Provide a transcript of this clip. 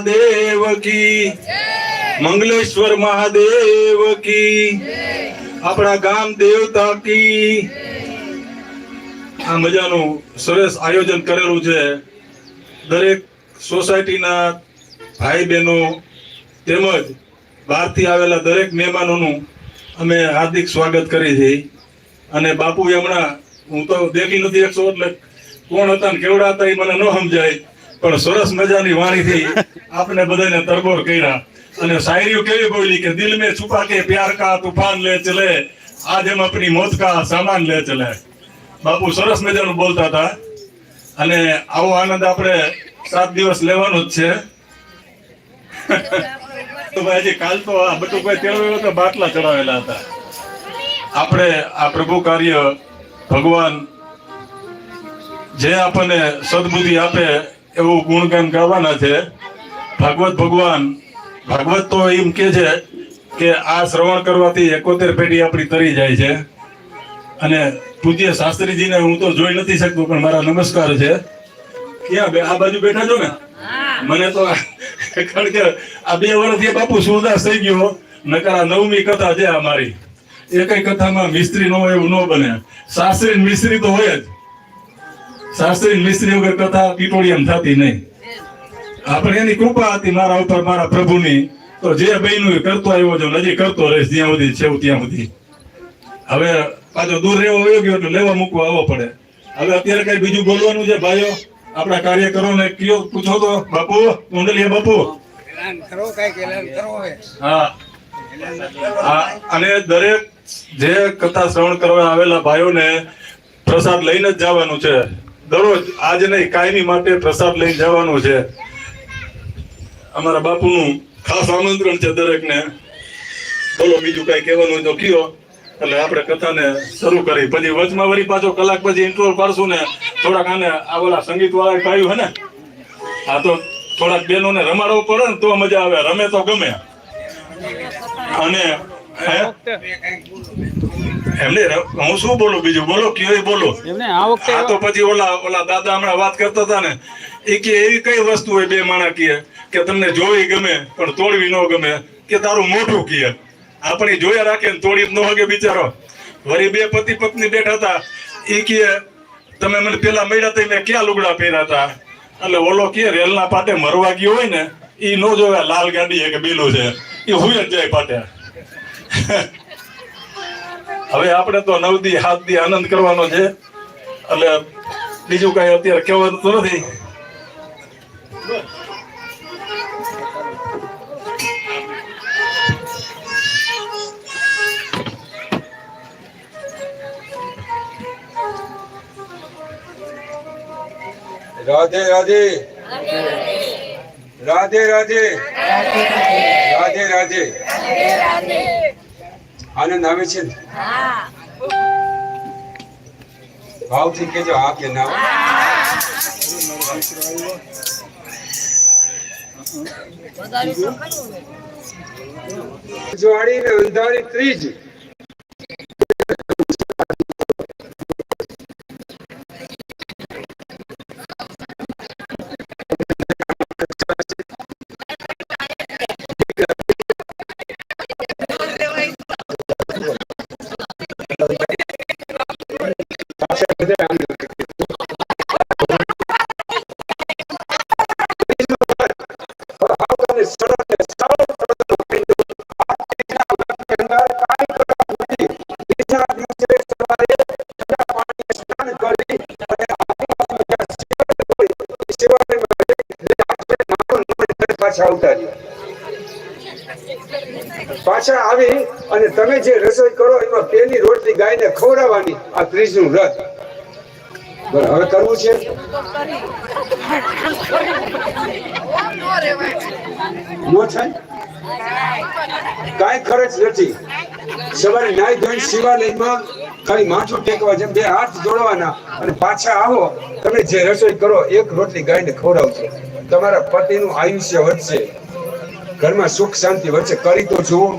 देव की मंगलेश्वर महादेव की अपना गाम देवता की आ मजानु सरस आयोजन करेलू छे। दरेक सोसायटीना भाई बहनों तेमज बहारथी आवेला दरेक मेहमानों अमे हार्दिक स्वागत करी छे। अने बापू हमणां हूँ तो देखी नथी शकतो એટલે कोण हता ने केवड़ा हता ए मने न समजाय, પણ સરસ મજાની વાણીથી આપને બધાને તરબોર કર્યા અને શાયરીઓ કેવી બોલી કે દિલ में छुपा के प्यार का तूफान ले चले आज हम अपनी मौत का सामान ले चले। બાપુ સરસ મજાનું બોલતા હતા અને આવો આનંદ આપણે 7 દિવસ લેવાનો જ છે। તો ભાઈ કાલ તો આ બટુભાઈ તેડવેલો તો બાટલા ચડાવેલા હતા। આપણે આ પ્રભુ કાર્ય ભગવાન જે આપણને સદબુદ્ધિ આપે એવું ગુણગાન ગાવાના છે। ભાગવત ભગવાન ભાગવત તો એમ કે છે કે આ શ્રવણ કરવાથી 71 પેઢી આપણી તરી જાય છે। અને પૂજ્ય શાસ્ત્રીજીને હું તો જોઈ નથી શકતો પણ મારા નમસ્કાર છે। ક્યાં આ બાજુ બેઠા છો ને? મને તો કારણ કે આ 2 વર્ષથી બાપુ સુરદાસ થઈ ગયો, નકર આ 9મી કથા છે અમારી। એકઈ કથામાં મિસ્ત્રી ન હોય એવું ન બને। શાસ્ત્રી મિસ્ત્રી તો હોય જ, શાસ્ત્રી મિસ્ત્રી વગર કથા ટીટોળિયામ થતી નહીં। આપણે એની કૃપા હતી મારા ઉપર, મારા પ્રભુની, તો જે બહેનું કરતો આવ્યો છો હજી કરતો રહીશ જ્યાં સુધી છે ત્યાં સુધી। હવે પાછો દૂર રહેવો વયો ગયો એટલે લેવા મૂકવા આવવો પડે। હવે અત્યારે કઈ બીજું બોલવાનું છે ભાઈઓ? આપણા કાર્યકરો ને કયો પૂછો તો બાપુ કુંડલિયા બાપુ। હા, અને દરેક જે કથા શ્રવણ કરવા આવેલા ભાઈઓને પ્રસાદ લઈને જ જવાનું છે। દરરોજ આજ નહીં કાયમી માટે પ્રસાદ લઈને જવાનું છે। અમારા બાપુનું ખાસ આમંત્રણ છે દરેકને। બોલો બીજું કઈ કહેવાનું તો કયો, એટલે આપણે કથાને શરૂ કરી। પછી વચમાં વળી પાછો કલાક પછી ઇન્ટ્રો પાડશું ને થોડાક આને આ ઓલા સંગીત વાળા પાયું હે ને, આ તો થોડાક બહેનોને રમાડવું પડે ને તો મજા આવે, રમે તો ગમે। અને એમને હું શું બોલું બીજું? બોલો કયો બોલો। આ તો પછી ઓલા દાદા હમણાં વાત કરતા હતા ને, એ કે એવી કઈ વસ્તુ હોય બે માણા કે તમને જોવી ગમે પણ તોડવી ન ગમે, કે તારું મોઢું કહે। આપણે જોયા રાખે ને તોડી ન હગે બિચારો। વળી 2 પતિ પત્ની બેઠા હતા, એ કે તમે મને પેલા મળ્યા હતા મેં ક્યાં લુગડા પહેર્યા હતા? એટલે ઓલો કે રેલના પાટે મરવા ગયો હોય ને એ ન જોયા લાલ ગાડી કે બીલું છે, એ હુઈ જ જાય પાટે। હવે આપણે તો 9 દી 7 દી આનંદ કરવાનો છે, એટલે બીજું કઈ અત્યારે કહેવાનું તો નથી। राधे राधे राधे राधे राधे राधे। आनंद आवे छे? भावથી કેજો હા કે ના। જોડી ને અંધારી ત્રીજ પાછા આવી અને તમે જે રસોઈ કરો એમાં પેલી રોટલી ગાયને ખવડાવવાની, આ ત્રીજનું વ્રત। હવે કરવું છે? નો થાય, કાંઈ ખર્ચ નથી। સવારે નાઈ ધોઈ શિવાલયમાં ખાલી માથું ટેકવા જેમ 2 હાથ જોડવાના અને પાછા આવો, તમે જે રસોઈ કરો 1 રોટલી ગાયને ખવડાવજો। તમારા પતિનું આયુષ્ય વધશે, ઘરમાં સુખ શાંતિ વધશે। કરી તો જુઓ।